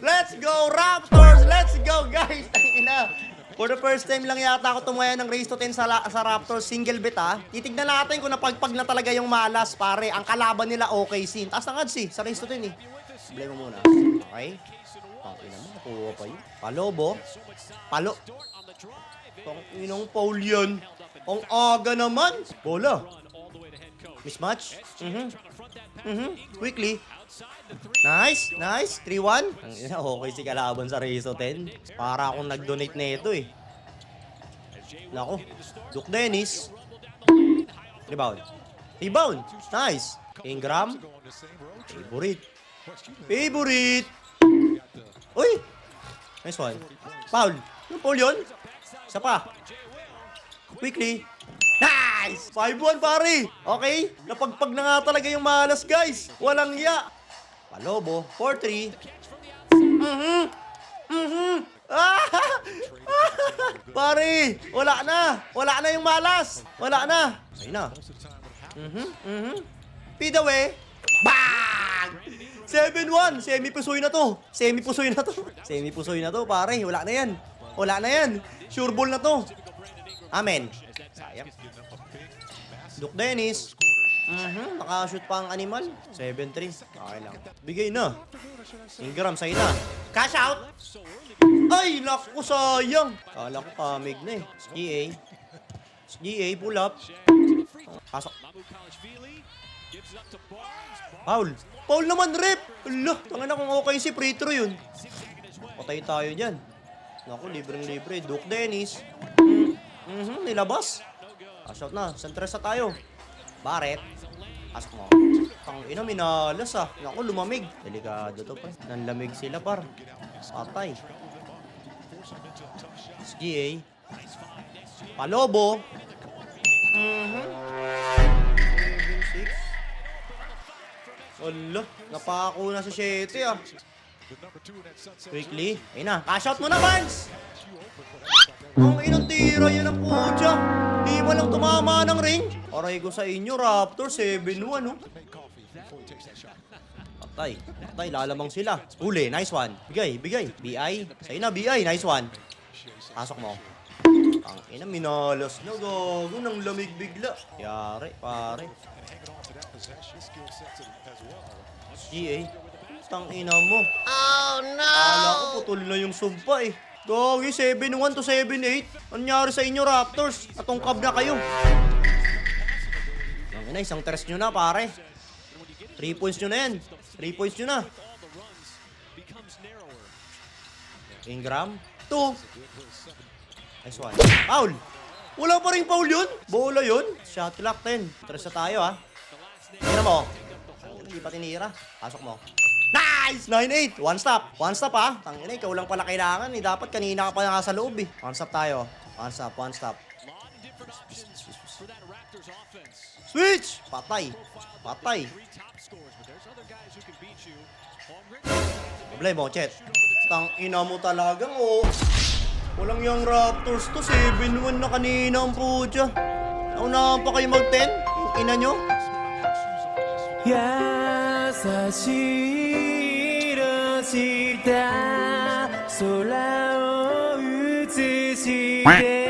Let's go, Raptors! Let's go, guys! Tangina. For the first time lang yata ako tumaya ng race to 10 sa Raptors. Single bet, ha. Titignan natin kung napagpag na talaga yung malas, pare. Ang kalaban nila, okay, sin. Taas ng odds, sa race to 10, eh. Blame mo muna. Okay? Tangina mo, nakuha pa yun. Palobo. Tanginang foul yun. Ang aga naman. Bola. Mismatch. Quickly. Nice. 3-1. Okay si kalaban sa Rezo 10. Para akong nag-donate na ito, eh. Nako. Duke Dennis. Rebound. Nice. Ingram. Favorite. Uy. Nice one. Foul. Yung foul yun? Isa pa. Quickly. Nice! 5-1, pare. Okay? Napagpag na nga talaga yung malas, guys. Walang ya. Palobo. 4-3. Pare, wala na yung malas. Wala na. Ayun na. Feed away. Bang! 7-1. Semi-pusoy na to, pare. Wala na yan. Sure ball na to. Amen. Sayang. Duke Dennis. Nakashoot pa ang animal. 7-3. Okay lang. Bigay na. Ingram, sa'yo na. Cash out. Ay, naku, sayang. Kala ko kamig na, eh. SGA, pull up. Pasok. Foul naman, rep. Allah, tangina kung okay si free throw yun. Patay tayo dyan. Naku, libreng-libre. Duke Dennis. Nilabas. Cash out na. Sentresa tayo. Barrett. Pasok mo. Tangina, minalas, ah. Naku, lumamig. Delikado to, pa. Nanlamig sila, par. Patay. SGA. Palobo. 7-6. Wala, napako na si 7, ah. Quickly. Ayun na. Cash out mo na, Barnes! Ang inang tira yan ang pudya. Di mo lang tumama ng ring. Aray ko sa inyo, Raptor. 7-1, oh. Patay. Lalamang sila. Uli. Nice one. Bigay. BI. Sa'yo na, BI. Nice one. Pasok mo. Ang ina, minalas na. Gago ng lamig bigla. Yari, pare. GA. Tang ina mo. Oh no! Kala ko putol na yung sumpa, eh. Gogi, 7-1 to 7-8. Anyari sa inyo, Raptors? Natungkab na kayo. Ang ina, isang tres nyo na, pare. 3 points nyo na yan. 3 points nyo na. Ingram. 2. Nice one. Foul! Wala pa rin foul yun. Bola yun. Shot clock 10. Tres na tayo, ha. Tira mo. Hindi pa tinira. Pasok mo. Nice! 9-8. One stop, ha. Tangina, ikaw lang pala kailangan, eh. Dapat kanina ka pa nasa loob, eh. One stop tayo. One stop. Switch! Patay. Problema mo, Chet. Tangina mo talagang, oh. Walang yung Raptors to. 7-1 na kanina ang pudya. Naunahan pa kayo mag-10? Yung ina nyo? 優しい色した空を映して